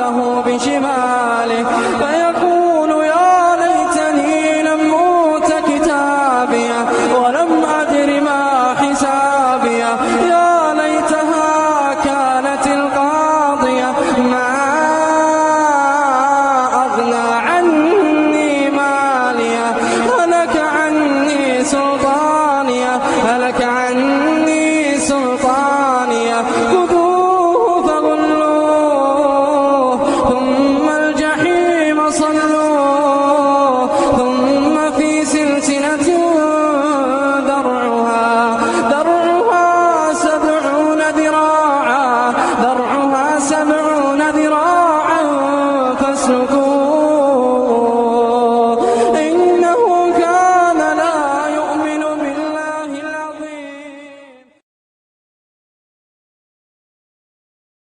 كتابه بشماله فيقول يا ليتني لم أوت كتابيه ولم أدر ما حسابيه يا ليتها كانت القاضية ما أغنى عني ماليه هلك عني سلطانيه هلك عني سلطانيه خذوه فغلوه ثم الجحيم صلوه ثم في سلسلة درعها 70 ذراعا فاسلكوه